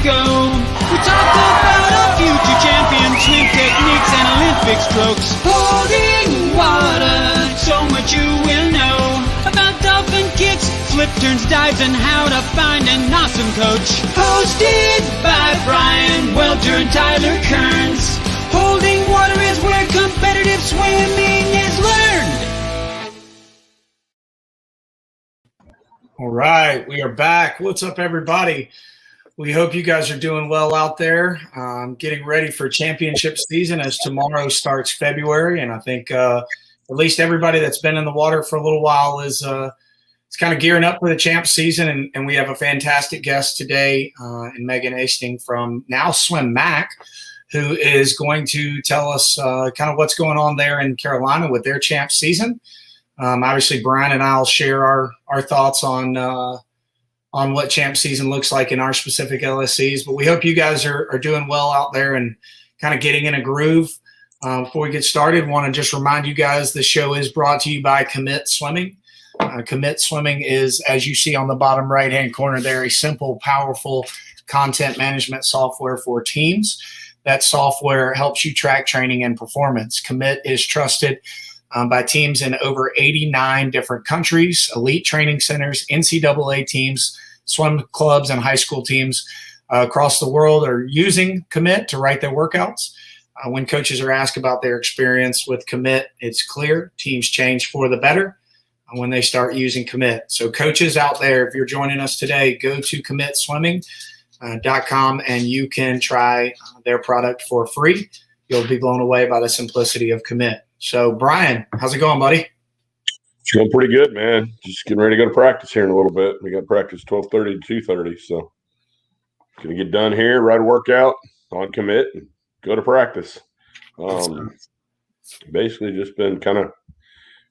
ago. We talked about our future champion swim techniques and Olympic strokes. Holding water, so much you will know about dolphin kicks, flip turns, dives, and how to find an awesome coach. Hosted by Brian Welter and Tyler Kearns. Holding water is where competitive swimming is learned. All right, we are back. What's up, everybody? We hope you guys are doing well out there. Getting ready for championship season as tomorrow starts February, and I think at least everybody that's been in the water for a little while is kind of gearing up for the champ season. And we have a fantastic guest today, in Megan Oesting from now SwimMac, who is going to tell us kind of what's going on there in Carolina with their champ season. Obviously, Brian and I will share our thoughts on what champ season looks like in our specific LSCs. But we hope you guys are doing well out there and kind of getting in a groove. Before we get started, want to just remind you guys the show is brought to you by Commit Swimming. Commit Swimming is, as you see on the bottom right-hand corner there, a simple, powerful content management software for teams. That software helps you track training and performance. Commit is trusted by teams in over 89 different countries, elite training centers, NCAA teams, swim clubs, and high school teams across the world are using Commit to write their workouts. When coaches are asked about their experience with Commit, it's clear teams change for the better when they start using Commit. So coaches out there, if you're joining us today, go to commitswimming.com and you can try their product for free. You'll be blown away by the simplicity of Commit. So, Brian, how's it going, buddy? It's going pretty good, man. Just getting ready to go to practice here in a little bit. We got practice 12:30 to 2:30, so going to get done here, write a workout on Commit, and go to practice. Basically just been kind of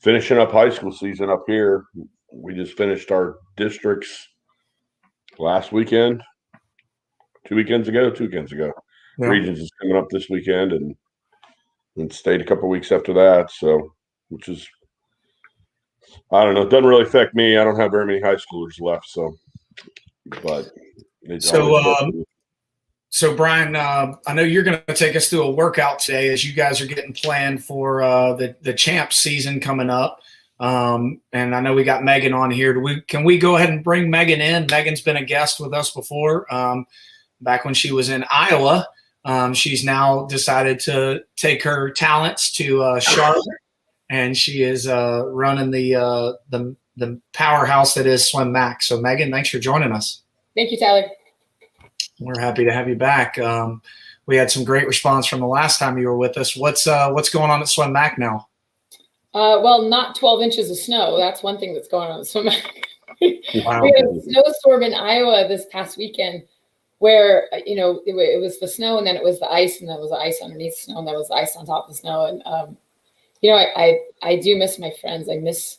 finishing up high school season up here. We just finished our districts last weekend, 2 weekends ago. Yeah. Regions is coming up this weekend, and stayed a couple of weeks after that. So, which is, I don't know, it doesn't really affect me. I don't have very many high schoolers left. So, but so Brian, I know you're going to take us through a workout today as you guys are getting planned for the champ season coming up. And I know we got Megan on here. Can we go ahead and bring Megan in? Megan's been a guest with us before, back when she was in Iowa. She's now decided to take her talents to Charlotte, and she is running the powerhouse that is SwimMac. So, Megan, thanks for joining us. Thank you, Tyler. We're happy to have you back. We had some great response from the last time you were with us. What's going on at SwimMac now? Well, not 12 inches of snow. That's one thing that's going on at SwimMac. Wow. We had a snowstorm in Iowa this past weekend, where, it was the snow, and then it was the ice, and then it was the ice underneath the snow, and there was ice on top of the snow. And, I do miss my friends. I miss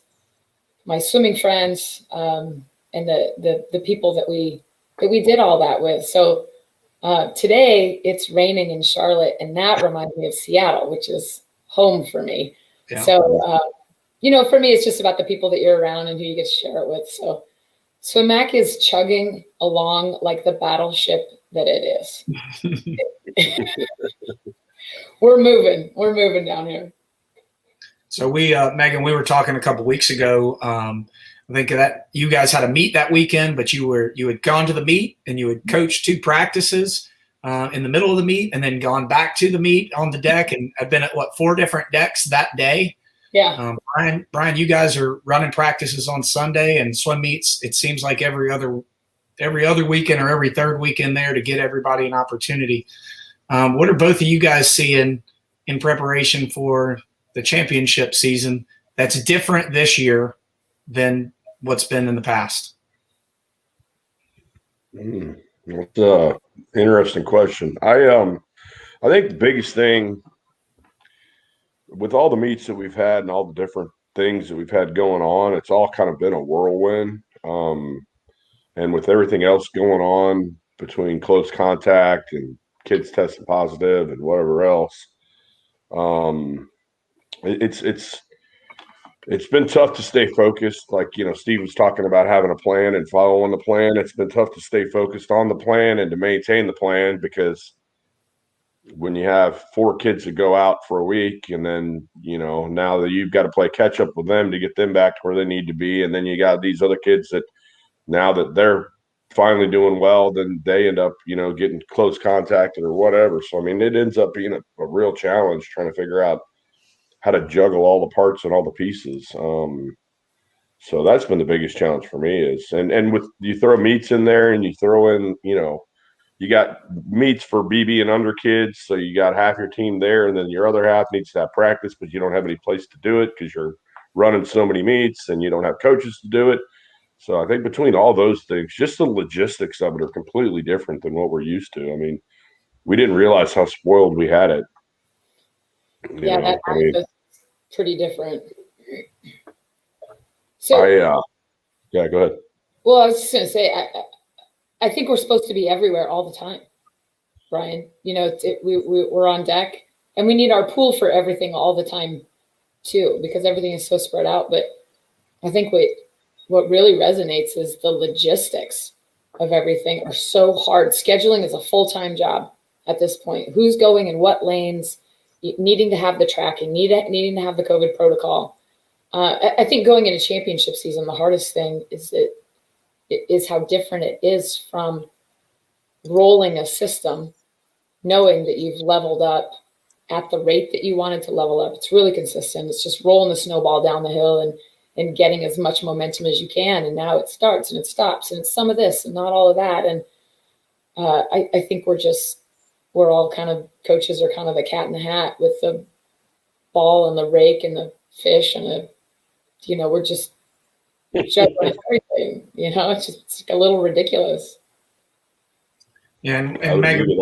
my swimming friends, and the people that we did all that with. So today it's raining in Charlotte, and that reminds me of Seattle, which is home for me. Yeah. So, for me, it's just about the people that you're around and who you get to share it with. So SwimMac is chugging along like the battleship that it is. We're moving down here. So Megan, we were talking a couple weeks ago. I think that you guys had a meet that weekend, but you had gone to the meet and you had coached 2 practices in the middle of the meet, and then gone back to the meet on the deck, and have been at 4 different decks that day. Yeah. Brian, you guys are running practices on Sunday and swim meets. It seems like every other weekend or every third weekend there to get everybody an opportunity. What are both of you guys seeing in preparation for the championship season that's different this year than what's been in the past? That's an interesting question. I think the biggest thing with all the meets that we've had and all the different things that we've had going on, it's all kind of been a whirlwind. And with everything else going on between close contact and kids testing positive and whatever else, it's it's been tough to stay focused. Like, Steve was talking about having a plan and following the plan. It's been tough to stay focused on the plan and to maintain the plan, because when you have 4 kids that go out for a week, and then, now that you've got to play catch up with them to get them back to where they need to be. And then you got these other kids that now that they're finally doing well, then they end up, getting close contacted or whatever. So, I mean, it ends up being a real challenge trying to figure out how to juggle all the parts and all the pieces. So that's been the biggest challenge for me and with, you throw meets in there and you throw in, you got meets for BB and under kids. So you got half your team there, and then your other half needs to have practice, but you don't have any place to do it because you're running so many meets and you don't have coaches to do it. So I think between all those things, just the logistics of it are completely different than what we're used to. I mean, we didn't realize how spoiled we had it. That was pretty different. So yeah, go ahead. Well, I was just going to say, I think we're supposed to be everywhere all the time, Brian. We're on deck, and we need our pool for everything all the time too, because everything is so spread out. But I think what really resonates is the logistics of everything are so hard. Scheduling is a full-time job at this point. Who's going in what lanes, needing to have the tracking, needing to have the COVID protocol. I think going into championship season, the hardest thing is how different it is from rolling a system, knowing that you've leveled up at the rate that you wanted to level up. It's really consistent. It's just rolling the snowball down the hill and getting as much momentum as you can. And now it starts and it stops, and it's some of this and not all of that. And I think we're all kind of, coaches are kind of the cat in the hat with the ball and the rake and the fish and we're just juggling everything. It's a little ridiculous. Yeah, and Megan,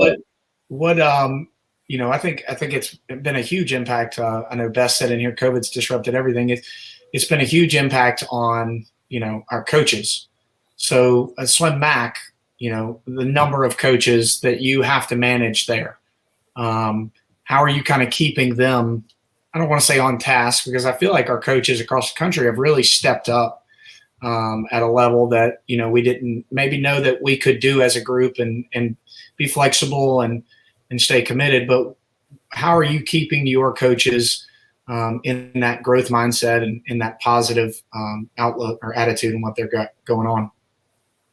what I think it's been a huge impact. I know Beth said in here, COVID's disrupted everything. It's been a huge impact on our coaches. So at SwimMac, the number of coaches that you have to manage there. How are you kind of keeping them? I don't want to say on task, because I feel like our coaches across the country have really stepped up at a level that we didn't maybe know that we could do as a group, and be flexible and stay committed. But how are you keeping your coaches in that growth mindset and in that positive outlook or attitude and what they've got going on?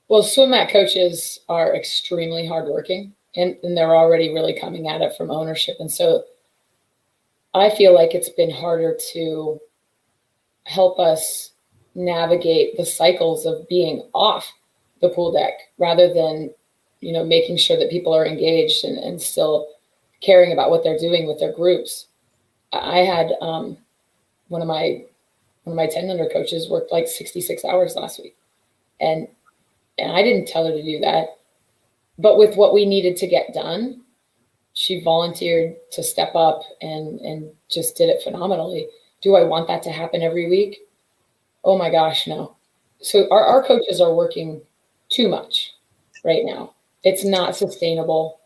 Well, SwimMac coaches are extremely hardworking, and they're already really coming at it from ownership. And so I feel like it's been harder to help us navigate the cycles of being off the pool deck, rather than, making sure that people are engaged and still caring about what they're doing with their groups. I had one of my 10 under coaches worked like 66 hours last week, and I didn't tell her to do that, but with what we needed to get done, she volunteered to step up and just did it phenomenally. Do I want that to happen every week? Oh my gosh, no. So our coaches are working too much right now. It's not sustainable.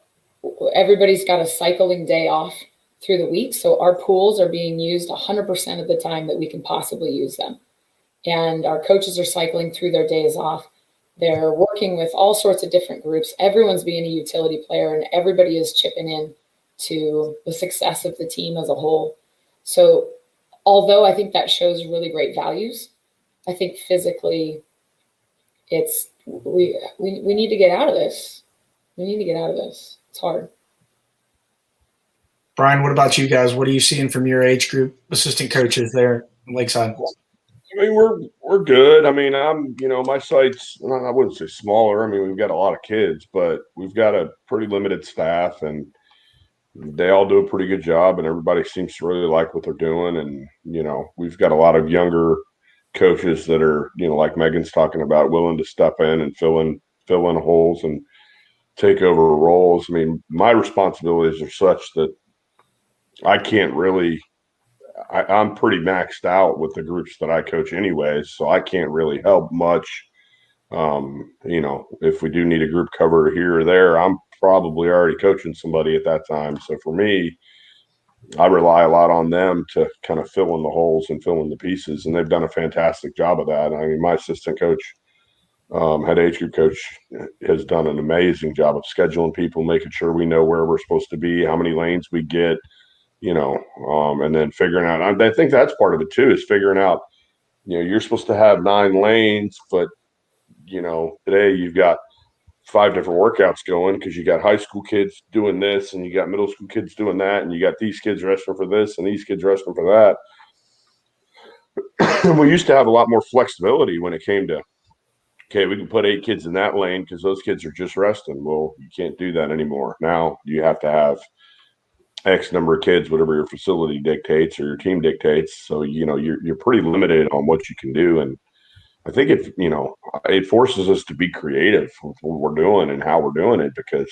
Everybody's got a cycling day off through the week. So our pools are being used 100% of the time that we can possibly use them. And our coaches are cycling through their days off. They're working with all sorts of different groups. Everyone's being a utility player, and everybody is chipping in to the success of the team as a whole. So although I think that shows really great values, I think physically we need to get out of this. We need to get out of this. It's hard. Brian, what about you guys? What are you seeing from your age group assistant coaches there in Lakeside? I mean, we're good. I mean, my site's, I wouldn't say smaller. I mean, we've got a lot of kids, but we've got a pretty limited staff, and they all do a pretty good job, and everybody seems to really like what they're doing. And, we've got a lot of younger coaches that are, like Megan's talking about, willing to step in and fill in holes and take over roles. I mean, my responsibilities are such that I can't really, I'm pretty maxed out with the groups that I coach anyways, so I can't really help much. If we do need a group cover here or there, I'm probably already coaching somebody at that time. So for me, I rely a lot on them to kind of fill in the holes and fill in the pieces, and they've done a fantastic job of that. I mean, my assistant coach, head age group coach, has done an amazing job of scheduling people, making sure we know where we're supposed to be, how many lanes we get, and then figuring out. I think that's part of it too, is figuring out, you're supposed to have 9 lanes, but today you've got 5 different workouts going because you got high school kids doing this and you got middle school kids doing that, and you got these kids resting for this and these kids resting for that. We used to have a lot more flexibility when it came to, okay, we can put 8 kids in that lane because those kids are just resting. Well, you can't do that anymore. Now you have to have X number of kids, whatever your facility dictates or your team dictates. So, you're pretty limited on what you can do. And I think it forces us to be creative with what we're doing and how we're doing it, because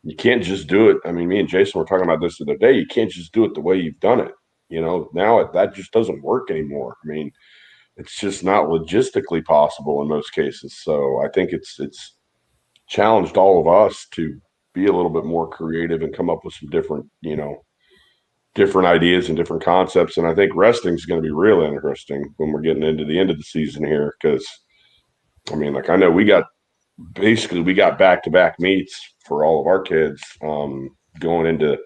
you can't just do it. I mean, me and Jason were talking about this the other day. You can't just do it the way you've done it. Now that just doesn't work anymore. I mean, it's just not logistically possible in most cases. So I think it's challenged all of us to be a little bit more creative and come up with some different ideas and different concepts. And I think resting is going to be really interesting when we're getting into the end of the season here, because I know we got back-to-back meets for all of our kids going into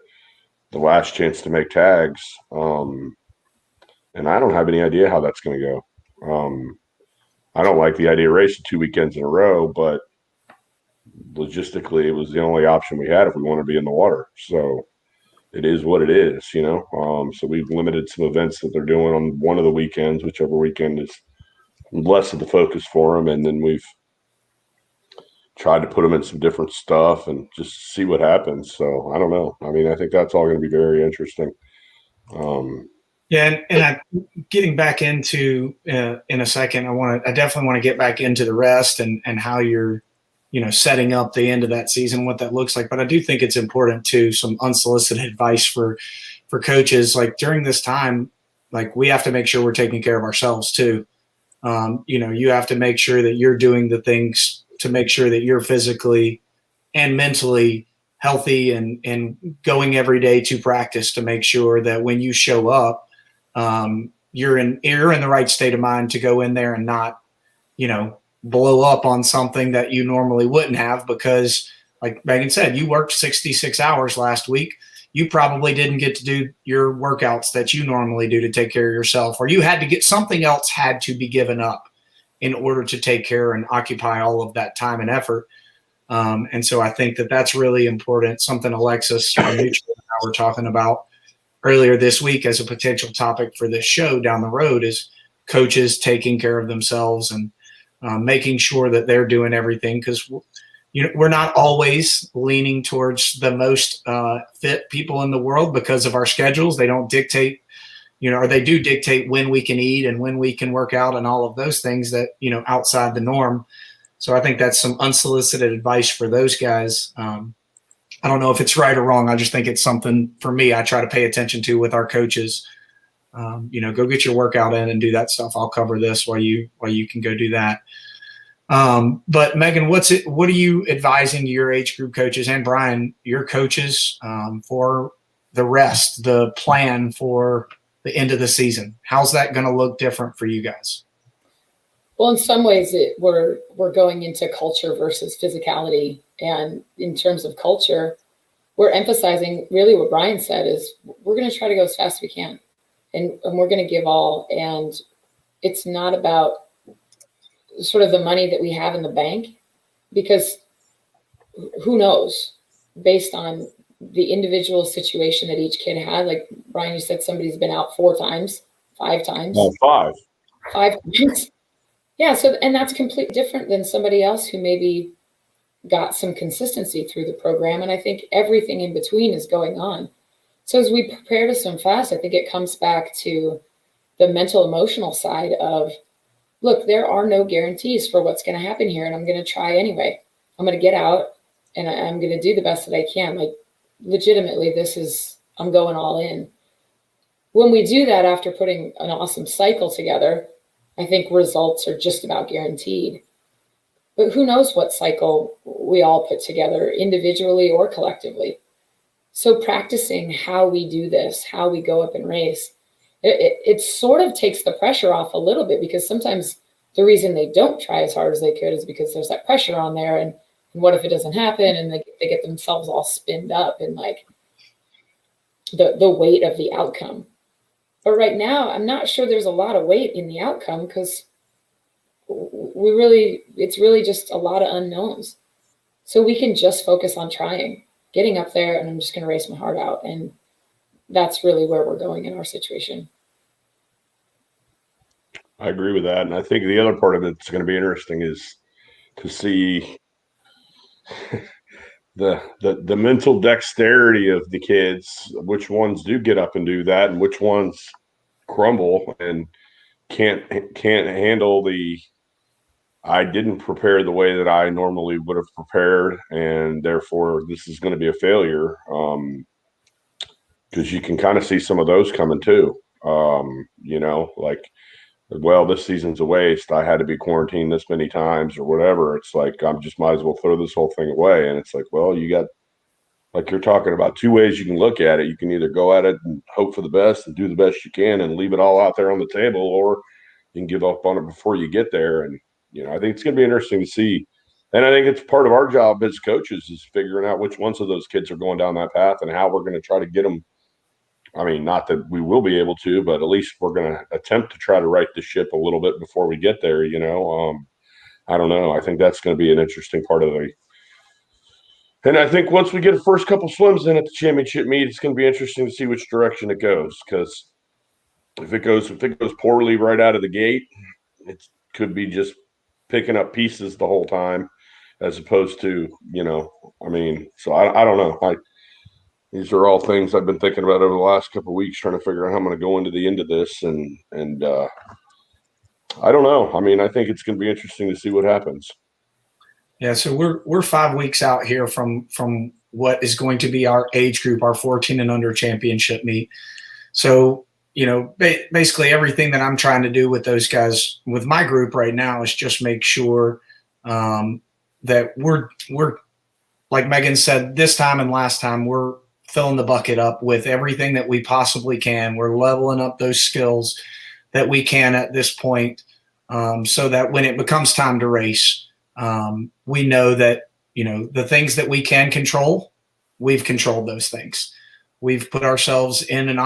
the last chance to make tags. And I don't have any idea how that's going to go. I don't like the idea of racing 2 weekends in a row, but logistically it was the only option we had if we want to be in the water. So it is what it is, so we've limited some events that they're doing on one of the weekends, whichever weekend is less of the focus for them. And then we've tried to put them in some different stuff and just see what happens. So I don't know. I mean, I think that's all going to be very interesting. Yeah, and getting back into in a second, I definitely want to get back into the rest and how you're, setting up the end of that season, what that looks like. But I do think it's important too, some unsolicited advice for coaches. Like during this time, like we have to make sure we're taking care of ourselves too. You have to make sure that you're doing the things to make sure that you're physically and mentally healthy and going every day to practice to make sure that when you show up, you're in the right state of mind to go in there and not, blow up on something that you normally wouldn't have, because like Megan said, you worked 66 hours last week. You probably didn't get to do your workouts that you normally do to take care of yourself, or you had to get something else had to be given up in order to take care and occupy all of that time and effort. And so I think that that's really important. Something Alexis and I were talking about earlier this week as a potential topic for this show down the road is coaches taking care of themselves and making sure that they're doing everything, because we're not always leaning towards the most fit people in the world because of our schedules. They don't dictate, or they do dictate when we can eat and when we can work out and all of those things that, outside the norm. So I think that's some unsolicited advice for those guys. I don't know if it's right or wrong. I just think it's something for me I try to pay attention to with our coaches. Go get your workout in and do that stuff. I'll cover this while you can go do that. But Megan, what are you advising your age group coaches, and Brian, your coaches, for the rest, the plan for the end of the season? How's that going to look different for you guys? Well, in some ways we're going into culture versus physicality. And in terms of culture, we're emphasizing really what Brian said is we're going to try to go as fast as we can. And we're going to give all. And it's not about sort of the money that we have in the bank, because who knows, based on the individual situation that each kid had. Like Brian, you said somebody's been out 4 times, 5 times. No, 5. 5 times. Yeah. So, and that's completely different than somebody else who maybe got some consistency through the program. And I think everything in between is going on. So as we prepare to swim fast, I think it comes back to the mental, emotional side of, look, there are no guarantees for what's going to happen here. And I'm going to try anyway. I'm going to get out and I'm going to do the best that I can. Like legitimately, I'm going all in. When we do that after putting an awesome cycle together, I think results are just about guaranteed. But who knows what cycle we all put together individually or collectively. So practicing how we do this, how we go up and race, it sort of takes the pressure off a little bit, because sometimes the reason they don't try as hard as they could is because there's that pressure on there. And what if it doesn't happen? And they get themselves all spinned up in like the weight of the outcome. But right now, I'm not sure there's a lot of weight in the outcome, because it's really just a lot of unknowns. So we can just focus on trying, getting up there, and I'm just going to race my heart out. And that's really where we're going in our situation. I agree with that. And I think the other part of it's going to be interesting is to see the mental dexterity of the kids, which ones do get up and do that and which ones crumble and can't handle I didn't prepare the way that I normally would have prepared, and therefore this is going to be a failure. Because you can kind of see some of those coming too. Like, well, this season's a waste. I had to be quarantined this many times or whatever. It's like, I'm just might as well throw this whole thing away. And it's like, well, you got, like you're talking about, two ways you can look at it. You can either go at it and hope for the best and do the best you can and leave it all out there on the table, or you can give up on it before you get there. And, I think it's going to be interesting to see. And I think it's part of our job as coaches is figuring out which ones of those kids are going down that path and how we're going to try to get them. I mean, not that we will be able to, but at least we're going to attempt to try to right the ship a little bit before we get there, I don't know. I think that's going to be an interesting part of and I think once we get the first couple swims in at the championship meet, it's going to be interesting to see which direction it goes. Because if it goes poorly right out of the gate, it could be just picking up pieces the whole time, as opposed to, so I don't know. These are all things I've been thinking about over the last couple of weeks, trying to figure out how I'm going to go into the end of this. And I don't know. I mean, I think it's going to be interesting to see what happens. Yeah. So we're 5 weeks out here from what is going to be our age group, our 14 and under championship meet. So, basically everything that I'm trying to do with those guys, with my group right now, is just make sure that we're, like Megan said, this time and last time, we're filling the bucket up with everything that we possibly can. We're leveling up those skills that we can at this point, so that when it becomes time to race, we know that, the things that we can control, we've controlled those things. We've put ourselves in in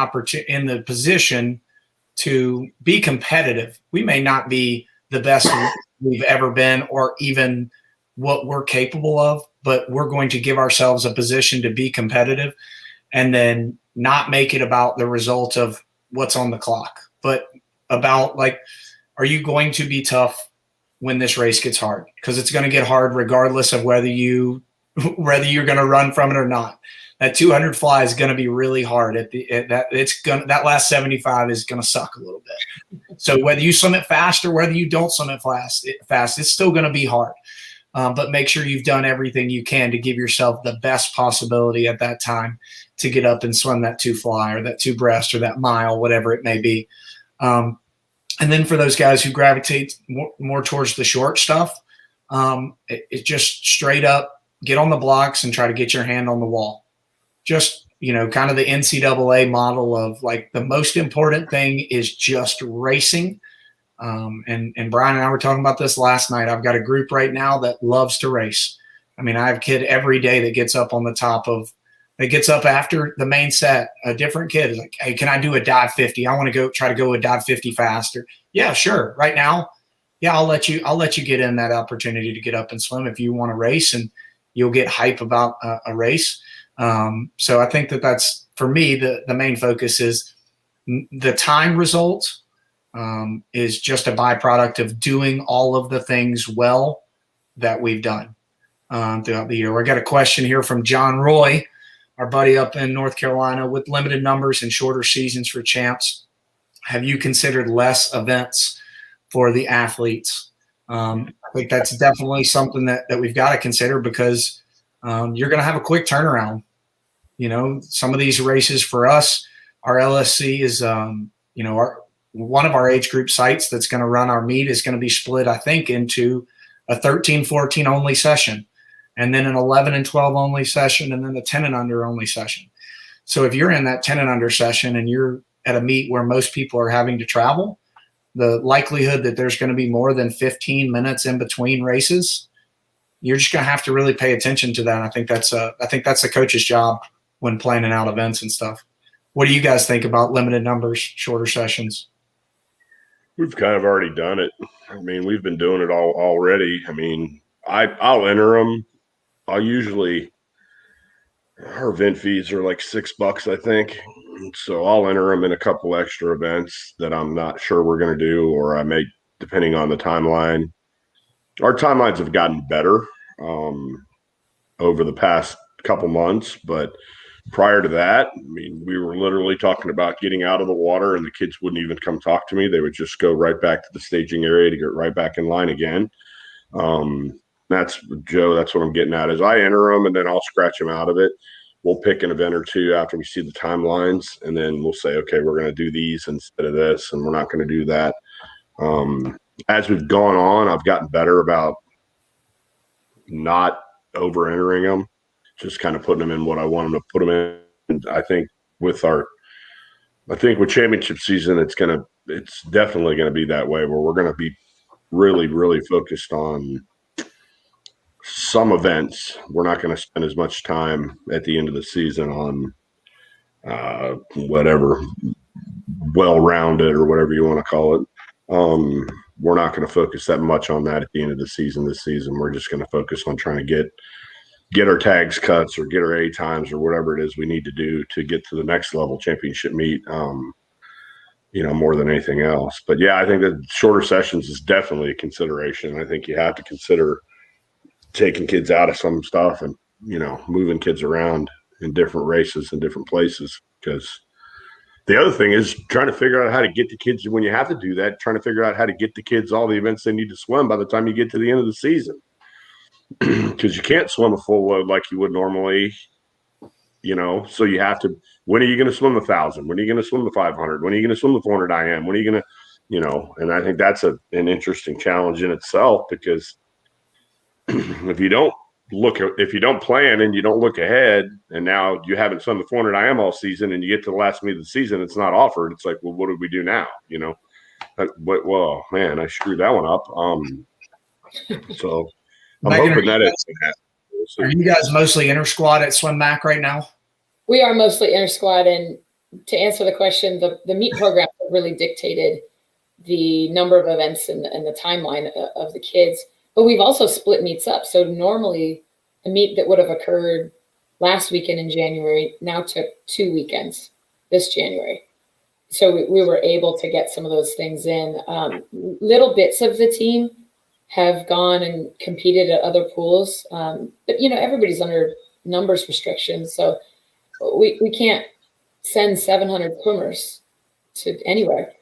the position to be competitive. We may not be the best we've ever been, or even what we're capable of, but we're going to give ourselves a position to be competitive, and then not make it about the result of what's on the clock, but about, like, are you going to be tough when this race gets hard? Because it's going to get hard regardless of whether you're going to run from it or not. That 200 fly is going to be really hard. That last 75 is going to suck a little bit. So whether you swim it fast or whether you don't swim it fast, it's still going to be hard. But make sure you've done everything you can to give yourself the best possibility at that time to get up and swim that 2 fly or that 2 breast or that mile, whatever it may be. And then for those guys who gravitate more towards the short stuff, it's just straight up get on the blocks and try to get your hand on the wall. Just, kind of the NCAA model of, like, the most important thing is just racing. And Brian and I were talking about this last night. I've got a group right now that loves to race. I mean, I have a kid every day that gets up after the main set. A different kid is like, hey, can I do a dive 50? I want to try to go a dive 50 faster. Yeah, sure. Right now, yeah, I'll let you get in that opportunity to get up and swim if you want to race, and you'll get hype about a race. So I think that's, for me, the main focus is the time result is just a byproduct of doing all of the things well that we've done throughout the year. I got a question here from John Roy, our buddy up in North Carolina. With limited numbers and shorter seasons for champs, have you considered less events for the athletes? I think that's definitely something that we've got to consider, because you're going to have a quick turnaround. Some of these races for us, our LSC is, one of our age group sites that's going to run our meet is going to be split, I think, into a 13-14 only session, and then an 11 and 12 only session, and then the 10 and under only session. So if you're in that 10 and under session and you're at a meet where most people are having to travel, the likelihood that there's going to be more than 15 minutes in between races, you're just going to have to really pay attention to that. I think that's the coach's job when planning out events and stuff. What do you guys think about limited numbers, shorter sessions? We've kind of already done it. I mean, we've been doing it all already. I mean, I'll enter them. I'll usually, our event fees are like $6, I think. So I'll enter them in a couple extra events that I'm not sure we're going to do, or I may, depending on the timeline. Our timelines have gotten better over the past couple months, but prior to that, I mean, we were literally talking about getting out of the water and the kids wouldn't even come talk to me. They would just go right back to the staging area to get right back in line again. That's Joe. That's what I'm getting at is I enter them and then I'll scratch them out of it. We'll pick an event or two after we see the timelines, and then we'll say, okay, we're going to do these instead of this, and we're not going to do that. As we've gone on, I've gotten better about not over entering them, just kind of putting them in what I want them to put them in. And I think with championship season, it's definitely going to be that way, where we're going to be really, really focused on some events. We're not going to spend as much time at the end of the season on whatever, well-rounded or whatever you want to call it. We're not going to focus that much on that at the end of the season. This season, we're just going to focus on trying to get our tags cuts or get our A times or whatever it is we need to do to get to the next level championship meet, more than anything else. But yeah, I think that shorter sessions is definitely a consideration. I think you have to consider taking kids out of some stuff and, moving kids around in different races and different places, because the other thing is trying to figure out how to get the kids, when you have to do that, trying to figure out how to get the kids all the events they need to swim by the time you get to the end of the season. Because you can't swim a full load like you would normally, so you have to, when are you going to swim 1,000? When are you going to swim the 500? When are you going to swim the 400 IM? When are you going to, and I think that's an interesting challenge in itself, because if you don't plan and you don't look ahead, and now you haven't swum the 400 IM all season, and you get to the last meet of the season, it's not offered. It's like, well, what do we do now? Well, man, I screwed that one up. So I'm Megan, hoping that it's. Are you guys mostly inter squad at SwimMac right now? We are mostly inter squad, and to answer the question, the meet program really dictated the number of events and the timeline of the kids. But we've also split meets up. So normally a meet that would have occurred last weekend in January now took 2 weekends this January. So we were able to get some of those things in. Little bits of the team have gone and competed at other pools. But, everybody's under numbers restrictions. So we can't send 700 swimmers to anywhere.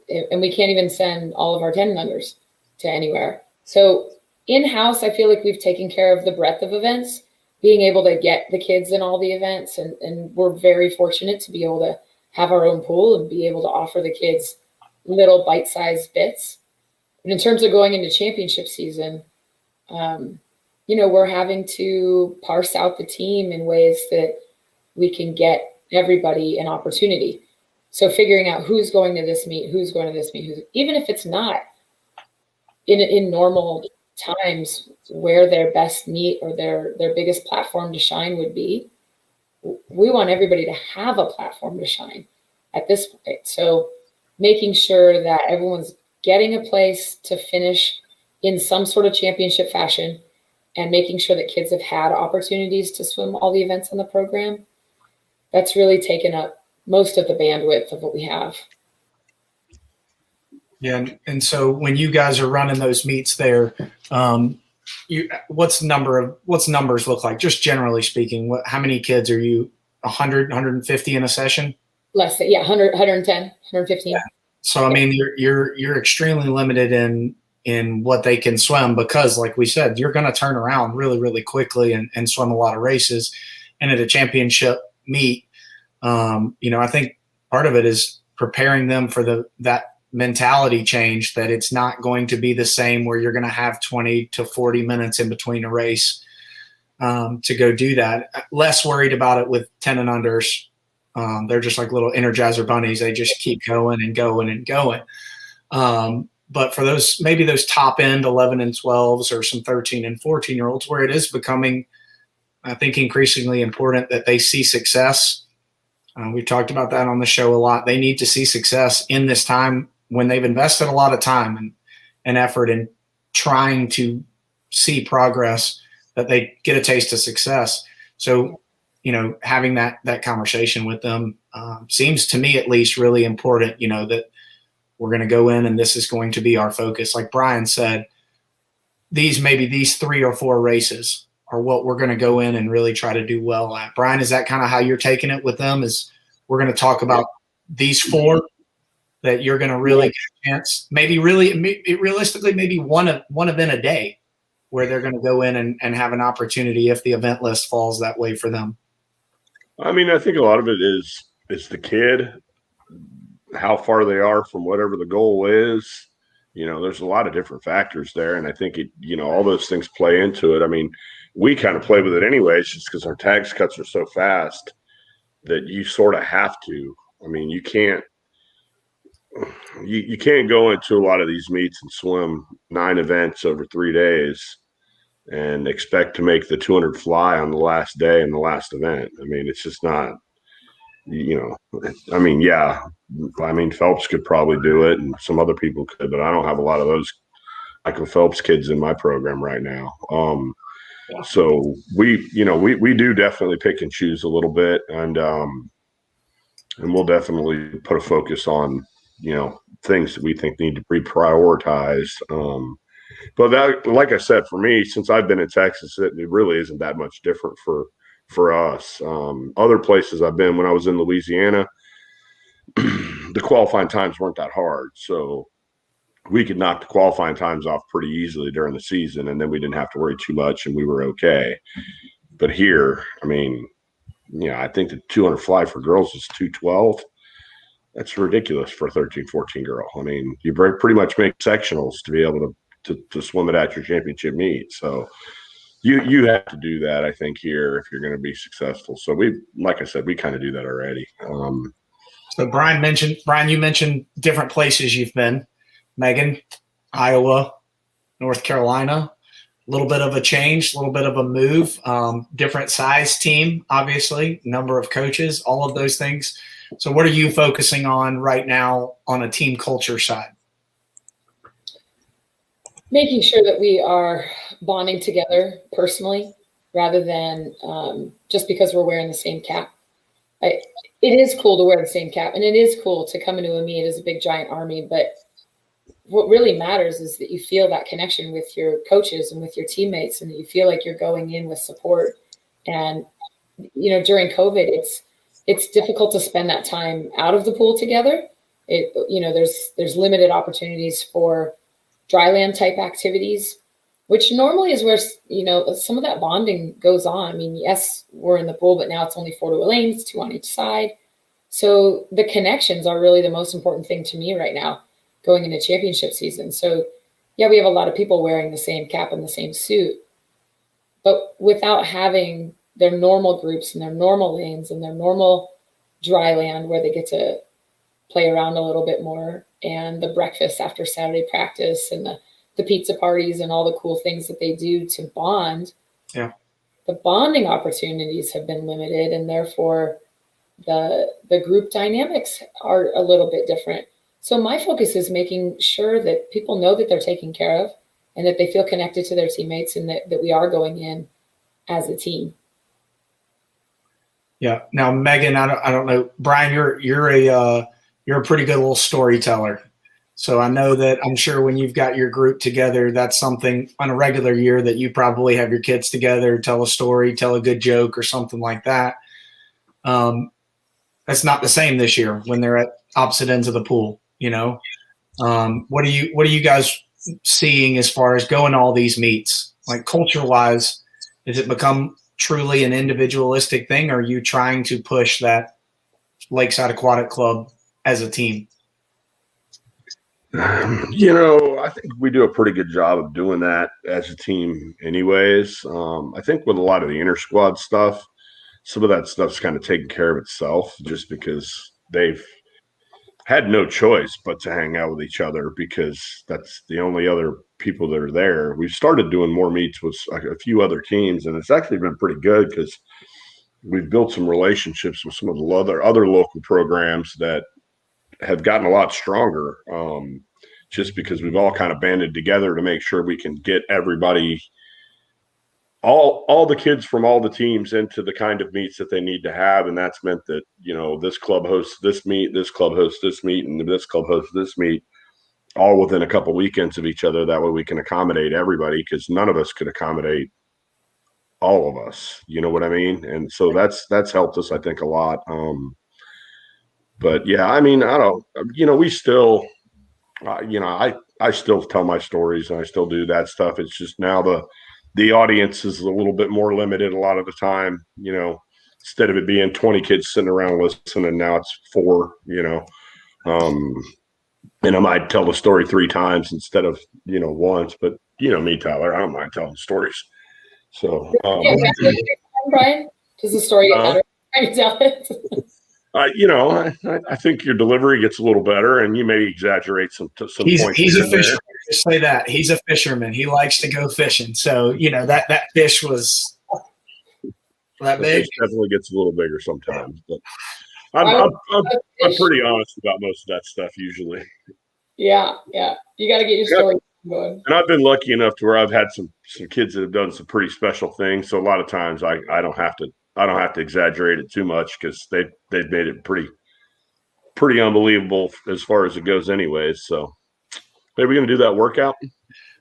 And we can't even send all of our 10 unders to anywhere. So in-house, I feel like we've taken care of the breadth of events, being able to get the kids in all the events. And we're very fortunate to be able to have our own pool and be able to offer the kids little bite-sized bits. But in terms of going into championship season, we're having to parse out the team in ways that we can get everybody an opportunity. So figuring out who's going to this meet, even if it's not in normal times where their best meet or their biggest platform to shine would be, we want everybody to have a platform to shine at this point. So making sure that everyone's getting a place to finish in some sort of championship fashion, and making sure that kids have had opportunities to swim all the events in the program, that's really taken up most of the bandwidth of what we have. Yeah, and so when you guys are running those meets there, what's numbers look like? Just generally speaking, how many kids are you? 100, 150 in a session? Less than, 100, 110, 115. Yeah. So I mean, you're extremely limited in what they can swim, because, like we said, you're going to turn around really, really quickly and swim a lot of races. And at a championship meet, I think part of it is preparing them for that mentality change, that it's not going to be the same where you're going to have 20 to 40 minutes in between a race to go do that. Less worried about it with 10 and unders. They're just like little Energizer bunnies. They just keep going and going and going. But for maybe those top end 11 and 12s or some 13 and 14-year-olds, where it is becoming, I think, increasingly important that they see success. We've talked about that on the show a lot. They need to see success in this time when they've invested a lot of time and effort in trying to see progress, that they get a taste of success. So, having that conversation with them seems to me at least really important, that we're going to go in and this is going to be our focus. Like Brian said, these 3 or 4 races are what we're going to go in and really try to do well at. Brian, is that kind of how you're taking it with them? Is we're going to talk about these 4 that you're going to really get a chance, maybe realistically, maybe one event a day where they're going to go in and have an opportunity if the event list falls that way for them? I mean, I think a lot of it is the kid, how far they are from whatever the goal is. There's a lot of different factors there. And I think all those things play into it. I mean, we kind of play with it anyways, just because our tags cuts are so fast that you sort of have to. I mean, you can't go into a lot of these meets and swim 9 events over 3 days and expect to make the 200 fly on the last day in the last event. I mean, it's just not, Phelps could probably do it and some other people could, but I don't have a lot of those Michael Phelps kids in my program right now. So we do definitely pick and choose a little bit, and we'll definitely put a focus on, things that we think need to be prioritized. But that, like I said, for me, since I've been in Texas, it really isn't that much different for us. Other places I've been, when I was in Louisiana, the qualifying times weren't that hard. So we could knock the qualifying times off pretty easily during the season, and then we didn't have to worry too much, and we were okay. But here, I mean, I think the 200 fly for girls is 212. That's ridiculous for a 13, 14 girl. I mean, you pretty much make sectionals to be able to swim it at your championship meet. So you have to do that, I think, here if you're going to be successful. So like I said, we kind of do that already. So Brian, you mentioned different places you've been. Megan, Iowa, North Carolina, a little bit of a change, a little bit of a move, different size team, obviously, number of coaches, all of those things. So what are you focusing on right now on a team culture side? Making sure that we are bonding together personally rather than just because we're wearing the same cap. It is cool to wear the same cap, and it is cool to come into a meet as a big giant army, but what really matters is that you feel that connection with your coaches and with your teammates, and that you feel like you're going in with support. And, during COVID, it's difficult to spend that time out of the pool together. There's limited opportunities for dryland type activities, which normally is where, some of that bonding goes on. I mean, yes, we're in the pool, but now it's only 4 lanes, 2 on each side. So the connections are really the most important thing to me right now, going into championship season. So yeah, we have a lot of people wearing the same cap and the same suit, but without having their normal groups and their normal lanes and their normal dry land where they get to play around a little bit more, and the breakfast after Saturday practice and the pizza parties and all the cool things that they do to bond. Yeah. The bonding opportunities have been limited, and therefore the group dynamics are a little bit different. So my focus is making sure that people know that they're taken care of and that they feel connected to their teammates, and that we are going in as a team. Yeah. Now, Megan, I don't know, Brian, you're a pretty good little storyteller. So I know that, I'm sure when you've got your group together, that's something on a regular year that you probably have your kids together, tell a story, tell a good joke or something like that. That's not the same this year when they're at opposite ends of the pool. What are you guys seeing as far as going to all these meets? Like, culture wise, has it become truly an individualistic thing, or are you trying to push that Lakeside Aquatic Club as a team? I think we do a pretty good job of doing that as a team anyways. I think with a lot of the inter squad stuff, some of that stuff's kind of taken care of itself just because they've had no choice but to hang out with each other because that's the only other people that are there. We've started doing more meets with a few other teams, and it's actually been pretty good because we've built some relationships with some of the other local programs that have gotten a lot stronger, just because we've all kind of banded together to make sure we can get everybody, all the kids from all the teams into the kind of meets that they need to have. And that's meant that, this club hosts this meet, this club hosts this meet, and this club hosts this meet, all within a couple weekends of each other. That way we can accommodate everybody, because none of us could accommodate all of us. You know what I mean? And so that's helped us, I think, a lot. But yeah, I mean, I don't, we still, I still tell my stories and I still do that stuff. It's just now the audience is a little bit more limited a lot of the time, instead of it being 20 kids sitting around listening, now it's 4, and I might tell the story 3 times instead of, once, but me, Tyler, I don't mind telling stories. So, Brian, does the story get better? Trying to tell it. I think your delivery gets a little better, and you may exaggerate some points. He's a fisherman. Just say that he's a fisherman. He likes to go fishing. So that fish was that big. Fish definitely gets a little bigger sometimes, but I'm pretty honest about most of that stuff usually. Yeah. You got to get your story going. And I've been lucky enough to where I've had some kids that have done some pretty special things. So a lot of times I don't have to exaggerate it too much, because they've made it pretty unbelievable as far as it goes anyways. So maybe we're going to do that workout.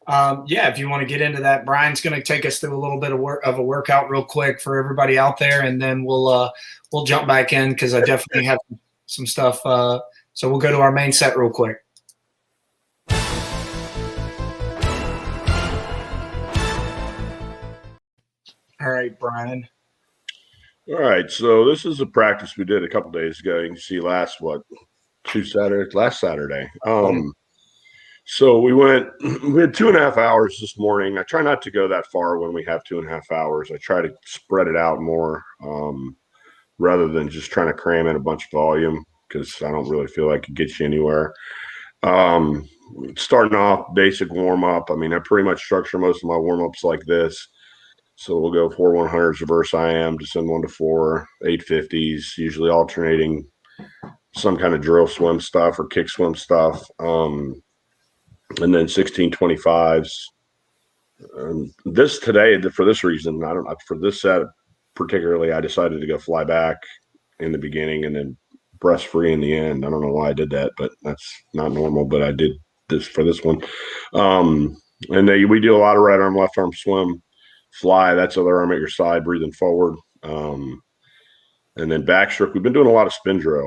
Yeah, if you want to get into that, Brian's going to take us through a little bit of a workout real quick for everybody out there, and then we'll jump back in, because I definitely have some stuff. So we'll go to our main set real quick. All right, Brian. All right, so this is a practice we did a couple days ago. You can see last Saturday. So we had 2.5 hours this morning. I try not to go that far when we have 2.5 hours. I try to spread it out more, rather than just trying to cram in a bunch of volume, because I don't really feel like it gets you anywhere. Starting off basic warm up. I mean, I pretty much structure most of my warm ups like this. So we'll go 4 100s, reverse IM, descend 1 to 4, 850s, usually alternating some kind of drill swim stuff or kick swim stuff. And then 1625s. For this reason, for this set particularly, I decided to go fly back in the beginning and then breast free in the end. I don't know why I did that, but that's not normal, but I did this for this one. And we do a lot of right arm, left arm swim. Fly, that's other arm at your side, breathing forward. And then backstroke, we've been doing a lot of spin drill.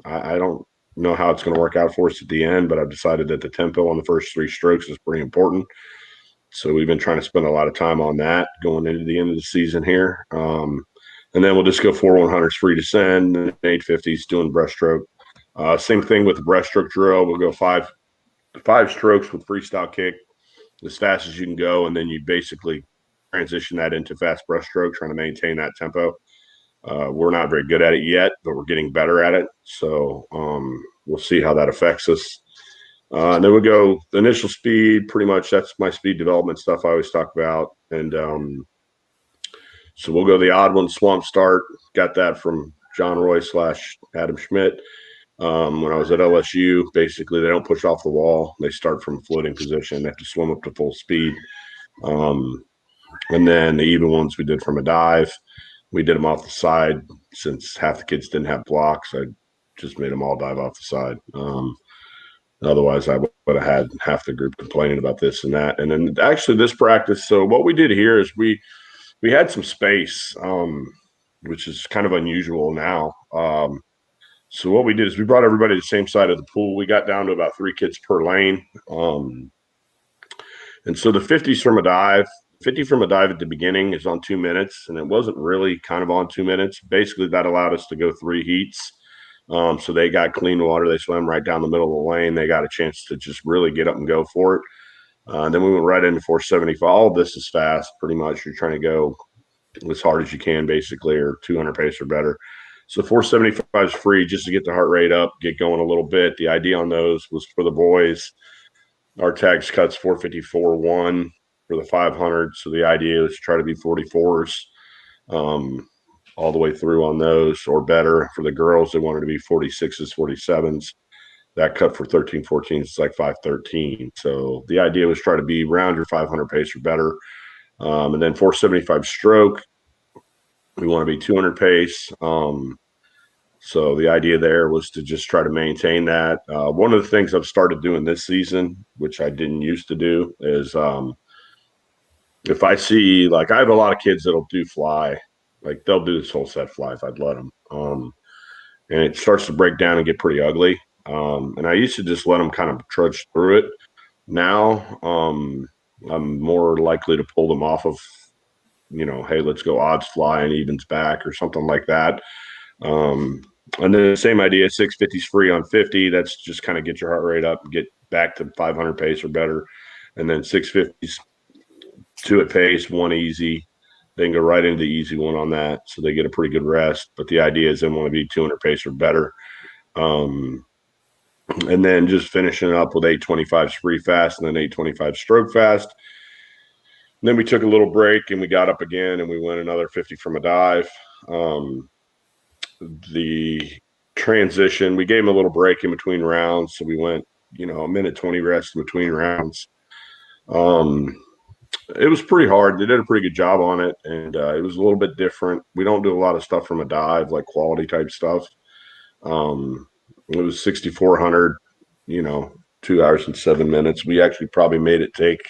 I don't know how it's going to work out for us at the end, but I've decided that the tempo on the first 3 strokes is pretty important. So we've been trying to spend a lot of time on that going into the end of the season here. And then we'll just go 4 100s free descend, and 850s doing breaststroke. Same thing with the breaststroke drill. We'll go 5 strokes with freestyle kick as fast as you can go, and then you basically transition that into fast breaststroke, trying to maintain that tempo. We're not very good at it yet, but we're getting better at it. So we'll see how that affects us. And then we'll go the initial speed. Pretty much that's my speed development stuff I always talk about. And so we'll go the odd one, swamp start. Got that from John Roy / Adam Schmidt. When I was at LSU, basically they don't push off the wall. They start from a floating position. They have to swim up to full speed. And then the even ones we did from a dive. We did them off the side. Since half the kids didn't have blocks, I just made them all dive off the side. Otherwise, I would have had half the group complaining about this and that. And then actually this practice, so what we did here is we had some space, which is kind of unusual now. So what we did is we brought everybody to the same side of the pool. We got down to about 3 kids per lane. And so the 50 from a dive at the beginning is on 2 minutes, and it wasn't really kind of on 2 minutes. Basically, that allowed us to go 3 heats. So they got clean water. They swam right down the middle of the lane. They got a chance to just really get up and go for it. And then we went right into 475. All of this is fast, pretty much. You're trying to go as hard as you can, basically, or 200 pace or better. So 475 is free just to get the heart rate up, get going a little bit. The idea on those was for the boys. Our tags cuts 454.1 for the 500. So the idea is to try to be 44s all the way through on those or better. For the girls, they wanted to be 46s, 47s. That cut for 13-14 is like 513. So the idea was try to be around your 500 pace or better. And then 475 stroke, we want to be 200 pace. So the idea there was to just try to maintain that. One of the things I've started doing this season, which I didn't used to do, is if I see, like, I have a lot of kids that'll do fly, like they'll do this whole set fly if I'd let them. And it starts to break down and get pretty ugly. And I used to just let them kind of trudge through it. Now I'm more likely to pull them off of, hey, let's go odds fly and evens back or something like that. And then the same idea, 650 is free on 50. That's just kind of get your heart rate up and get back to 500 pace or better. And then 650s, 2 at pace, 1 easy. They can go right into the easy one on that. So they get a pretty good rest. But the idea is they want to be 200 pace or better. And then just finishing up with 825s free fast and then 825 stroke fast. And then we took a little break and we got up again and we went another 50 from a dive. The transition, we gave him a little break in between rounds. So we went, a minute 20 rest in between rounds. It was pretty hard. They did a pretty good job on it. And it was a little bit different. We don't do a lot of stuff from a dive, like quality type stuff. It was 6,400, 2 hours and 7 minutes. We actually probably made it take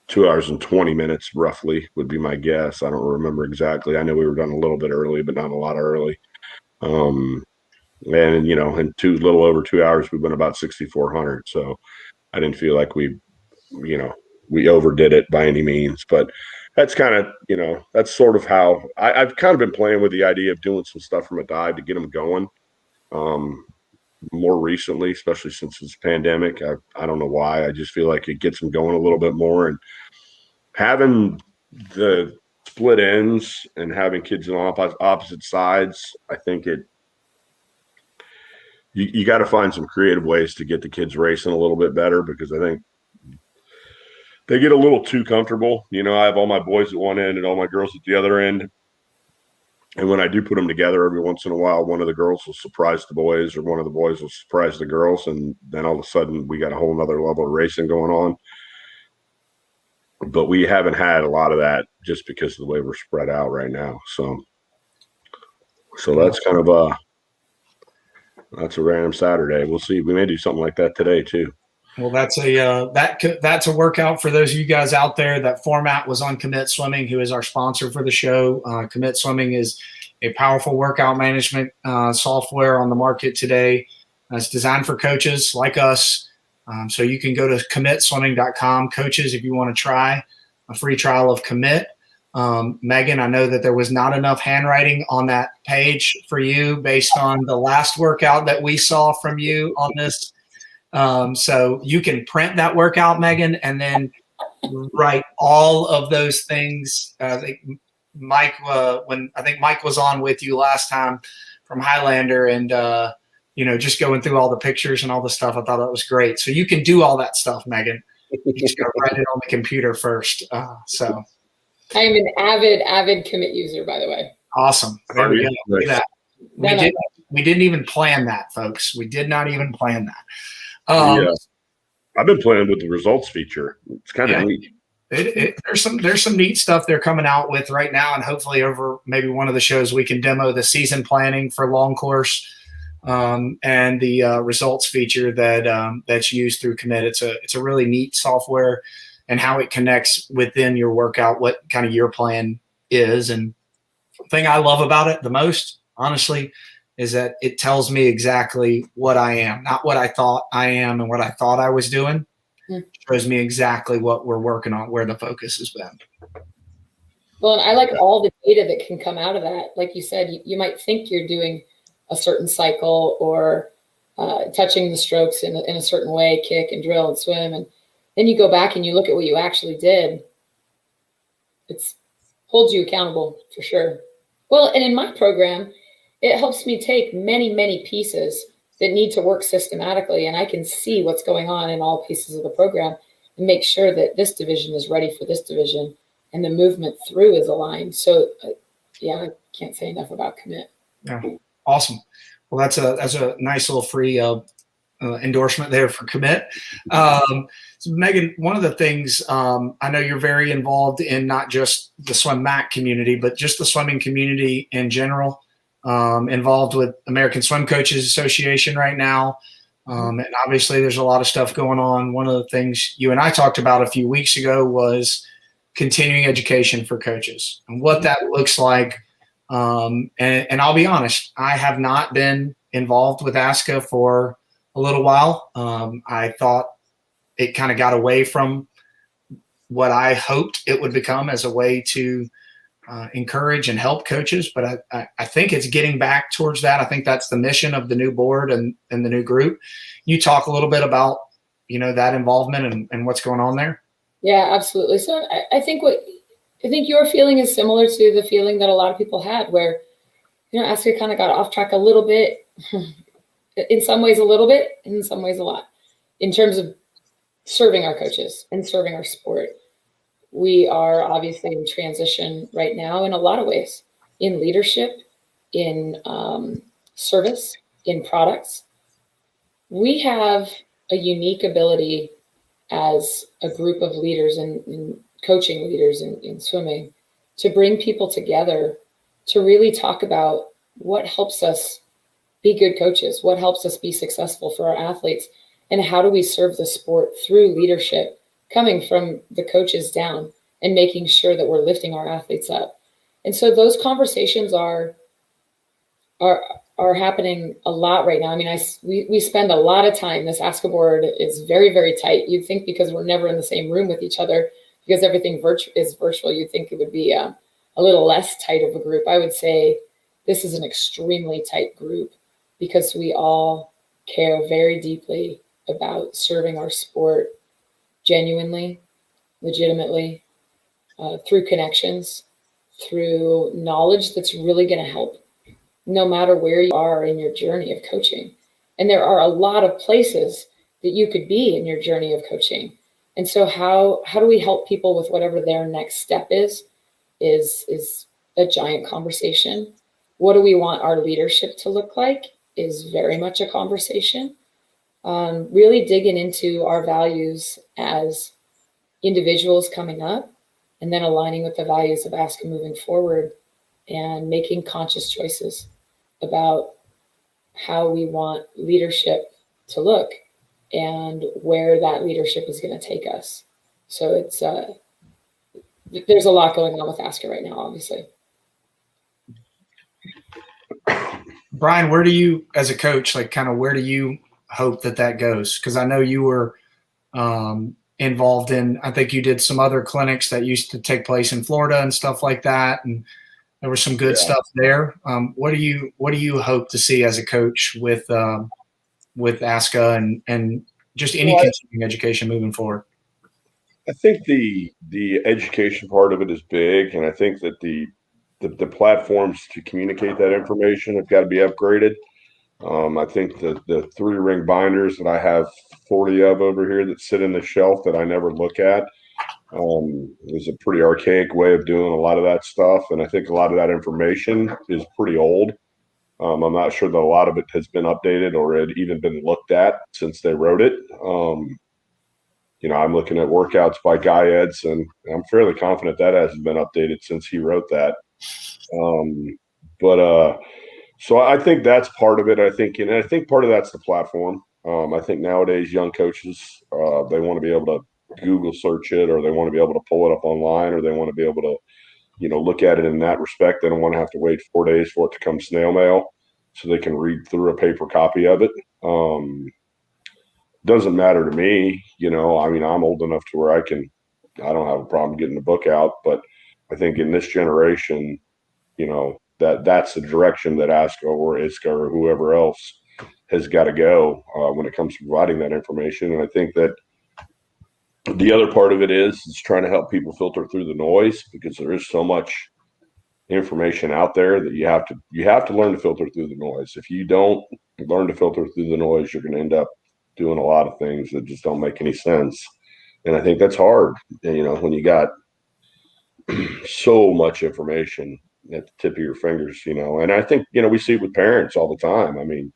2 hours and 20 minutes, roughly, would be my guess. I don't remember exactly. I know we were done a little bit early, but not a lot early. And, in little over 2 hours, we went about 6,400. So I didn't feel like we overdid it by any means. But that's kind of, that's sort of how I've kind of been playing with the idea of doing some stuff from a dive to get them going. More recently, especially since it's pandemic. I don't know why. I just feel like it gets them going a little bit more. And having the split ends and having kids on opposite sides, I think you got to find some creative ways to get the kids racing a little bit better, because I think they get a little too comfortable. I have all my boys at one end and all my girls at the other end. And when I do put them together, every once in a while, one of the girls will surprise the boys or one of the boys will surprise the girls. And then all of a sudden we got a whole nother level of racing going on. But we haven't had a lot of that just because of the way we're spread out right now. So that's kind of that's a random Saturday. We'll see. We may do something like that today too. Well, that's a workout for those of you guys out there. That format was on Commit Swimming, who is our sponsor for the show. Commit Swimming is a powerful workout management software on the market today. It's designed for coaches like us. So you can go to commitswimming.com, coaches, if you want to try a free trial of Commit. Megan, I know that there was not enough handwriting on that page for you based on the last workout that we saw from you on this. So you can print that workout, Megan, and then write all of those things. I think Mike was on with you last time from Highlander, and just going through all the pictures and all the stuff. I thought that was great. So you can do all that stuff, Megan. You just got to write it on the computer first. So I am an avid Commit user, by the way. Awesome. There we go. Look at that. We didn't even plan that, folks. We did not even plan that. I've been playing with the results feature. It's kind of neat. There's some neat stuff they're coming out with right now, and hopefully over maybe one of the shows we can demo the season planning for long course and the results feature that's used through Commit. It's a really neat software, and how it connects within your workout, what kind of your plan is. And the thing I love about it the most, honestly, is that it tells me exactly what I am, not what I thought I am and what I thought I was doing. It shows me exactly what we're working on, where the focus has been. Well, and I like all the data that can come out of that. Like you said, you might think you're doing a certain cycle or touching the strokes in a certain way, kick and drill and swim. And then you go back and you look at what you actually did. It's holds you accountable for sure. Well, and in my program, it helps me take many, many pieces that need to work systematically, and I can see what's going on in all pieces of the program and make sure that this division is ready for this division and the movement through is aligned. So, yeah, I can't say enough about commit. Yeah, awesome. Well, that's a nice little free endorsement there for commit. So Megan, one of the things I know you're very involved in, not just the SwimMac community, but just the swimming community in general. Involved with American Swim Coaches Association right now. And obviously there's a lot of stuff going on. One of the things you and I talked about a few weeks ago was continuing education for coaches and what that looks like. And I'll be honest, I have not been involved with ASCO for a little while. I thought it kind of got away from what I hoped it would become as a way to encourage and help coaches, but I think it's getting back towards that. I think that's the mission of the new board and the new group. You talk a little bit about, that involvement and what's going on there. Yeah, absolutely. So I think your feeling is similar to the feeling that a lot of people had, where, ASCO kind of got off track a little bit, in some ways a little bit, in some ways a lot, in terms of serving our coaches and serving our sport. We are obviously in transition right now in a lot of ways, in leadership, in service, in products. We have a unique ability as a group of leaders and coaching leaders in swimming to bring people together to really talk about what helps us be good coaches, what helps us be successful for our athletes, and how do we serve the sport through leadership coming from the coaches down and making sure that we're lifting our athletes up. And so those conversations are happening a lot right now. I mean, we spend a lot of time. This ASCO board is very, very tight. You'd think because we're never in the same room with each other, because everything is virtual, you'd think it would be a little less tight of a group. I would say this is an extremely tight group because we all care very deeply about serving our sport genuinely, legitimately, through connections, through knowledge that's really going to help no matter where you are in your journey of coaching. And there are a lot of places that you could be in your journey of coaching. And so how do we help people with whatever their next step is a giant conversation. What do we want our leadership to look like is very much a conversation. Really digging into our values as individuals coming up, and then aligning with the values of ASCO moving forward and making conscious choices about how we want leadership to look and where that leadership is going to take us. So it's there's a lot going on with ASCO right now, obviously. Brian, where do you, as a coach, where do you hope that goes? Because I know you were involved in, I think you did some other clinics that used to take place in Florida and stuff like that, and there was some good stuff there. What do you hope to see as a coach with ASCA and just any continuing education moving forward? I think the education part of it is big, and I think that the platforms to communicate that information have got to be upgraded. I think the 3-ring binders that I have 40 of over here that sit in the shelf that I never look at is a pretty archaic way of doing a lot of that stuff, and I think a lot of that information is pretty old. I'm not sure that a lot of it has been updated or had even been looked at since they wrote it. I'm looking at workouts by Guy Edson, and I'm fairly confident that hasn't been updated since he wrote that. So I think that's part of it. I think part of that's the platform. I think nowadays young coaches, they want to be able to Google search it, or they want to be able to pull it up online, or they want to be able to, look at it in that respect. They don't want to have to wait 4 days for it to come snail mail so they can read through a paper copy of it. Doesn't matter to me, I'm old enough to where I don't have a problem getting the book out, but I think in this generation, that's the direction that ASCO or ISCA or whoever else has got to go when it comes to providing that information. And I think that The other part of it is trying to help people filter through the noise, because there is so much information out there that you have to learn to filter through the noise. If you don't learn to filter through the noise, you're going to end up doing a lot of things that just don't make any sense. And I think that's hard, when you got so much information at the tip of your fingers, and I think, we see it with parents all the time. I mean,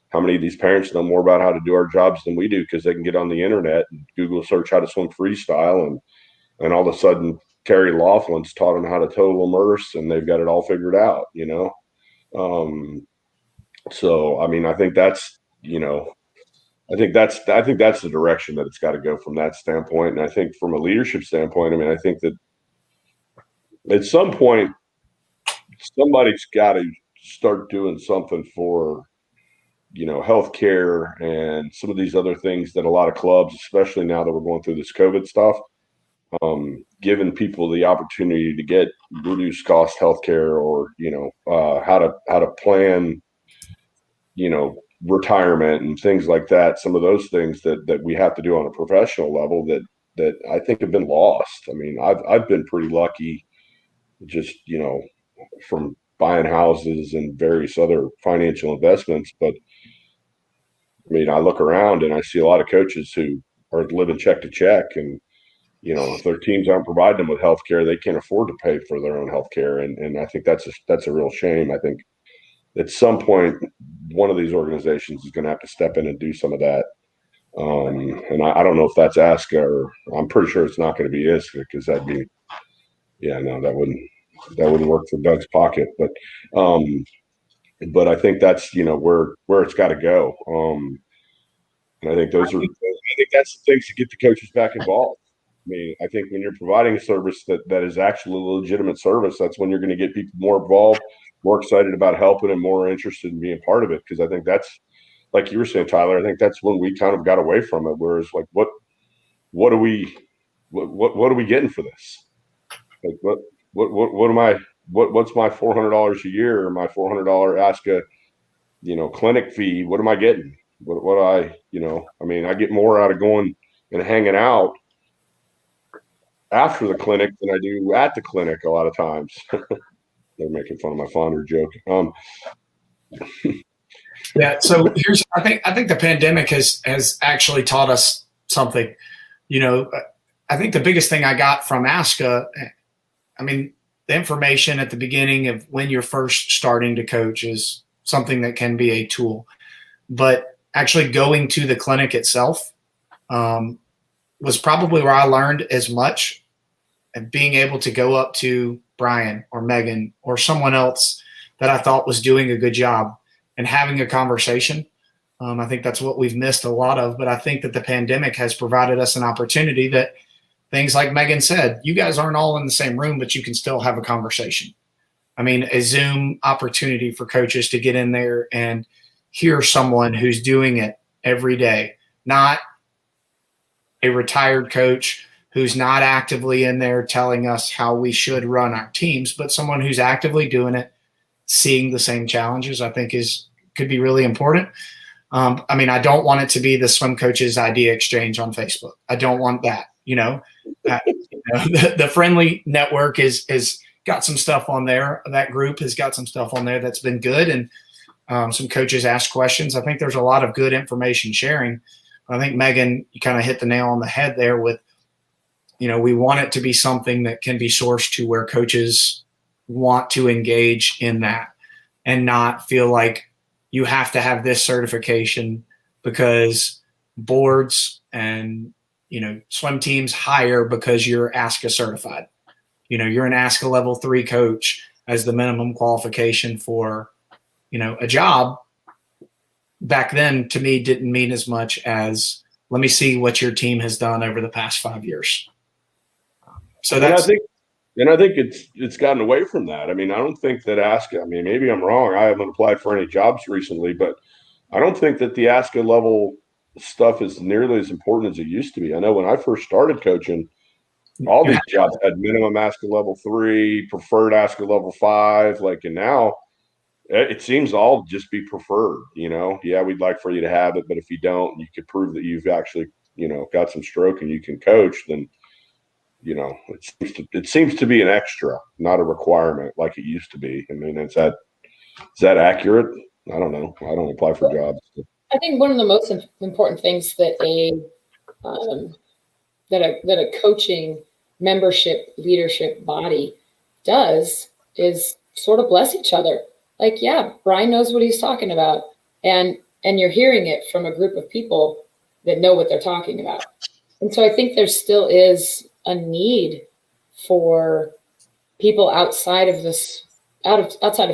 how many of these parents know more about how to do our jobs than we do, because they can get on the internet and Google search how to swim freestyle, and all of a sudden Terry Laughlin's taught them how to total immerse, and they've got it all figured out, So, I mean, I think that's, I think that's the direction that it's got to go from that standpoint. And I think from a leadership standpoint, I mean, I think that at some point somebody's got to start doing something for, healthcare and some of these other things that a lot of clubs, especially now that we're going through this COVID stuff, giving people the opportunity to get reduced cost healthcare, or how to plan, retirement and things like that. Some of those things that we have to do on a professional level that I think have been lost. I mean, I've been pretty lucky, just from buying houses and various other financial investments, but I mean, I look around and I see a lot of coaches who are living check to check, and if their teams aren't providing them with health care, they can't afford to pay for their own health care. And I think that's a real shame. I think at some point, one of these organizations is going to have to step in and do some of that. And I don't know if that's ASCO, or I'm pretty sure it's not going to be ISCA, because that wouldn't work for Doug's pocket. But I think that's, where it's got to go. And I think that's the things to get the coaches back involved. I mean, I think when you're providing a service that is actually a legitimate service, that's when you're going to get people more involved, more excited about helping, and more interested in being part of it. Because I think that's, like you were saying, Tyler, I think that's when we kind of got away from it. Whereas, like, what are we getting for this? Like, what's my $400 a year, or my $400 ASCA, clinic fee? What am I getting? What I mean, I get more out of going and hanging out after the clinic than I do at the clinic a lot of times. They're making fun of my founder joke. Yeah. So I think the pandemic has actually taught us something. I think the biggest thing I got from ASCA, I mean, the information at the beginning of when you're first starting to coach is something that can be a tool, but actually going to the clinic itself was probably where I learned as much, and being able to go up to Brian or Megan or someone else that I thought was doing a good job and having a conversation. I think that's what we've missed a lot of, but I think that the pandemic has provided us an opportunity that things like Megan said, you guys aren't all in the same room, but you can still have a conversation. I mean, a Zoom opportunity for coaches to get in there and hear someone who's doing it every day, not a retired coach who's not actively in there telling us how we should run our teams, but someone who's actively doing it, seeing the same challenges, I think could be really important. I mean, I don't want it to be the swim coaches idea exchange on Facebook. I don't want that. The friendly network is got some stuff on there. That group has got some stuff on there that's been good, and some coaches ask questions. I think there's a lot of good information sharing. I think, Megan, you kind of hit the nail on the head there with, we want it to be something that can be sourced to where coaches want to engage in that and not feel like you have to have this certification because boards and, swim teams hire because you're ASCA certified. You're an ASCA level 3 coach as the minimum qualification for, a job. Back then, to me, didn't mean as much as, let me see what your team has done over the past 5 years. So that's, I think it's gotten away from that. I mean, I don't think that ASCA, I mean, maybe I'm wrong. I haven't applied for any jobs recently, but I don't think that the ASCA level stuff is nearly as important as it used to be. I know when I first started coaching, all these jobs had minimum ASCA level 3, preferred ASCA level 5, and now it seems all just be preferred, Yeah, we'd like for you to have it, but if you don't, you could prove that you've actually got some stroke and you can coach, then, it seems to be an extra, not a requirement like it used to be. I mean, is that accurate? I don't know. I don't apply for jobs. I think one of the most important things that a coaching membership leadership body does is sort of bless each other. Like, yeah, Brian knows what he's talking about, and you're hearing it from a group of people that know what they're talking about. And so I think there still is a need for people outside of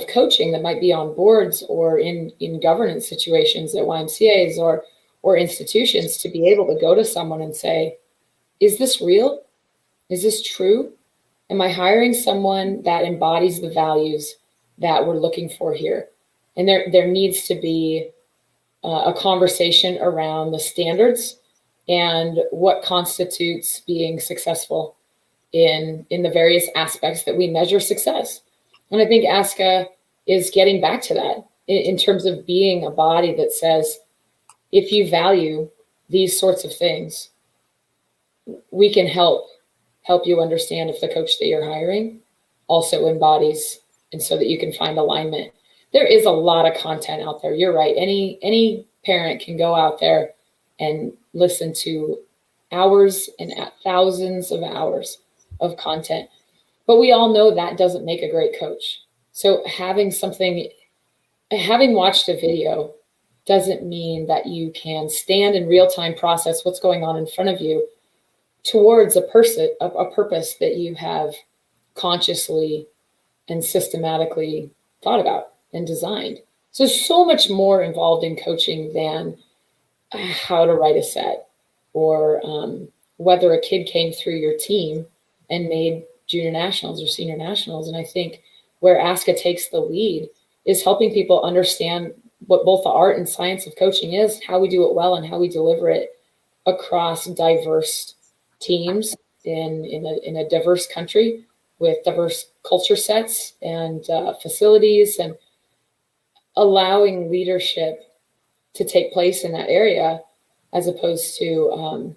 coaching that might be on boards or in governance situations at YMCAs or institutions to be able to go to someone and say, is this real? Is this true? Am I hiring someone that embodies the values that we're looking for here? And there needs to be a conversation around the standards and what constitutes being successful in the various aspects that we measure success. And I think ASCO is getting back to that in terms of being a body that says, if you value these sorts of things, we can help you understand if the coach that you're hiring also embodies, and so that you can find alignment. There is a lot of content out there. You're right. Any parent can go out there and listen to hours and thousands of hours of content. But we all know that doesn't make a great coach. So having watched a video doesn't mean that you can stand in real time process what's going on in front of you towards a purpose that you have consciously and systematically thought about and designed. So much more involved in coaching than how to write a set or whether a kid came through your team and made junior nationals or senior nationals. And I think where ASCO takes the lead is helping people understand what both the art and science of coaching is, how we do it well, and how we deliver it across diverse teams in a diverse country with diverse culture sets and facilities, and allowing leadership to take place in that area, as opposed to,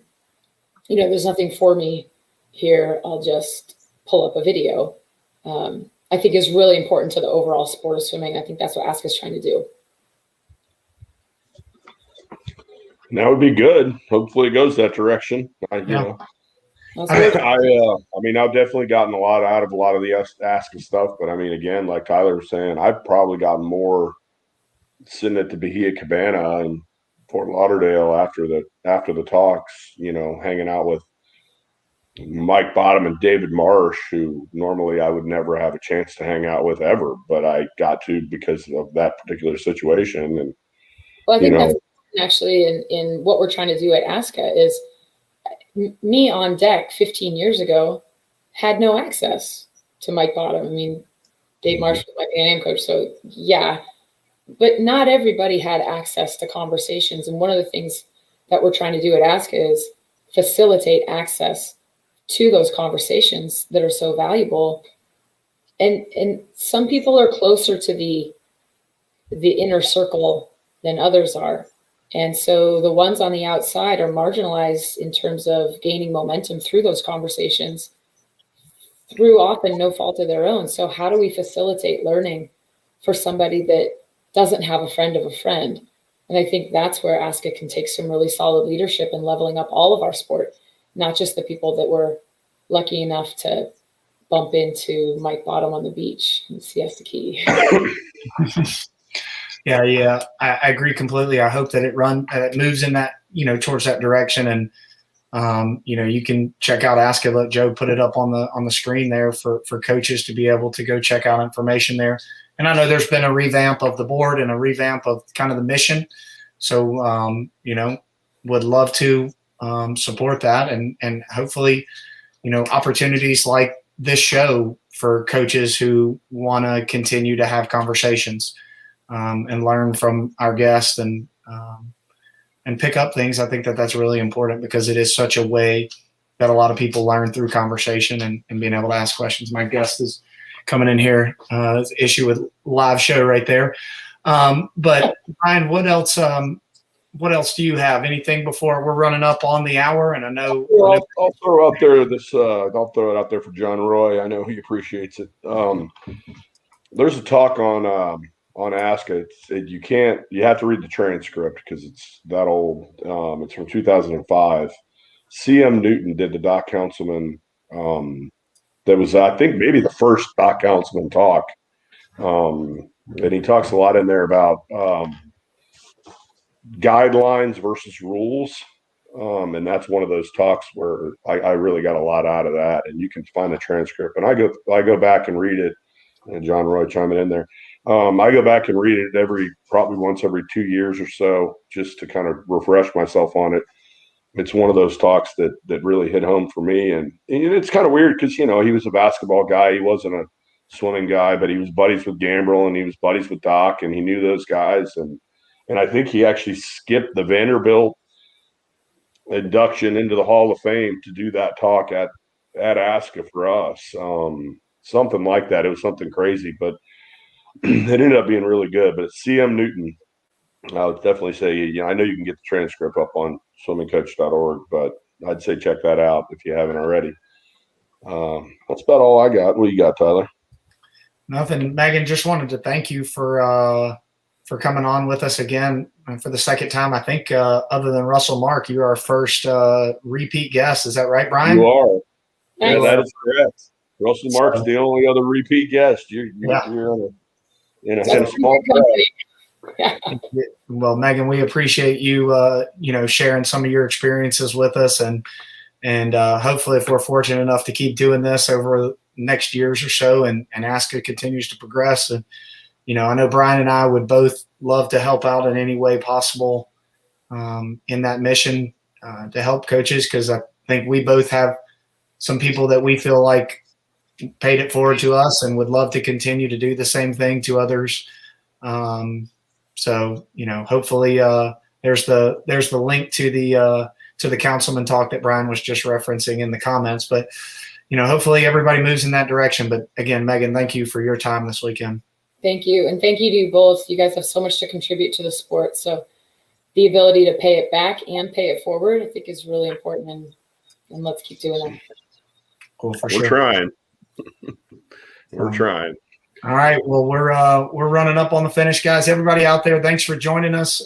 there's nothing for me here, I'll just pull up a video, I think is really important to the overall sport of swimming. I think that's what ASCO is trying to do. That would be good. Hopefully it goes that direction. I've definitely gotten a lot out of a lot of the ASCO stuff, but I mean, again, like Tyler was saying, I've probably gotten more sitting at the Bahia Cabana in Fort Lauderdale after the talks, hanging out with Mike Bottom and David Marsh, who normally I would never have a chance to hang out with ever, but I got to because of that particular situation. And well, I think that's actually in what we're trying to do at ASCO is me on deck 15 years ago had no access to Mike Bottom. I mean, Dave Marsh was my Pan Am coach, so yeah, but not everybody had access to conversations. And one of the things that we're trying to do at ASCO is facilitate access to those conversations that are so valuable. And some people are closer to the inner circle than others are. And so the ones on the outside are marginalized in terms of gaining momentum through those conversations through often no fault of their own. So how do we facilitate learning for somebody that doesn't have a friend of a friend? And I think that's where ASCO can take some really solid leadership in leveling up all of our sport, not just the people that were lucky enough to bump into Mike Bottom on the beach in Siesta Key. Yeah, I agree completely. I hope that it moves in that, towards that direction. And, you can check out ASCO. Look, Joe put it up on the screen there for coaches to be able to go check out information there. And I know there's been a revamp of the board and a revamp of kind of the mission. So, would love to support that and hopefully, opportunities like this show for coaches who want to continue to have conversations and learn from our guests and pick up things. I think that that's really important because it is such a way that a lot of people learn through conversation and being able to ask questions. My guest is coming in here. Issue with live show right there. But Brian, what else? what else do you have? Anything before we're running up on the hour? And I know, I'll throw out there I'll throw it out there for John Roy. I know he appreciates it. There's a talk on ASCO. You have to read the transcript because it's that old. It's from 2005. C.M. Newton did the Doc Councilman. That was, I think, maybe the first Doc Councilman talk. And he talks a lot in there about guidelines versus rules. And that's one of those talks where I really got a lot out of that. And you can find the transcript. And I go back and read it. And John Roy chiming in there. I go back and read it probably once every 2 years or so, just to kind of refresh myself on it. It's one of those talks that really hit home for me. And it's kind of weird because, he was a basketball guy. He wasn't a swimming guy, but he was buddies with Gambrell and he was buddies with Doc, and he knew those guys. And I think he actually skipped the Vanderbilt induction into the Hall of Fame to do that talk at ASCO for us. Something like that. It was something crazy, but it ended up being really good. But it's C.M. Newton. I would definitely say, I know you can get the transcript up on swimmingcoach.org, but I'd say check that out if you haven't already. That's about all I got. What do you got, Tyler? Nothing. Megan, just wanted to thank you for coming on with us again for the second time. I think other than Russell Mark, you're our first repeat guest. Is that right, Brian? You are. Yeah, that is correct. Russell Mark's the only other repeat guest. You're in a small company. Yeah. Well, Megan, we appreciate you, sharing some of your experiences with us, and hopefully, if we're fortunate enough to keep doing this over next years or so, and ASCO continues to progress, and I know Brian and I would both love to help out in any way possible in that mission to help coaches, because I think we both have some people that we feel like paid it forward to us and would love to continue to do the same thing to others. So, hopefully there's the link to the councilman talk that Brian was just referencing in the comments, but, hopefully everybody moves in that direction. But again, Megan, thank you for your time this weekend. Thank you. And thank you to you both. You guys have so much to contribute to the sport. So the ability to pay it back and pay it forward, I think, is really important. And let's keep doing that. Cool, for sure. We're trying. We're trying. All right. Well, we're running up on the finish, guys. Everybody out there, thanks for joining us.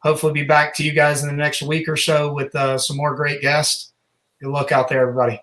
Hopefully be back to you guys in the next week or so with some more great guests. Good luck out there, everybody.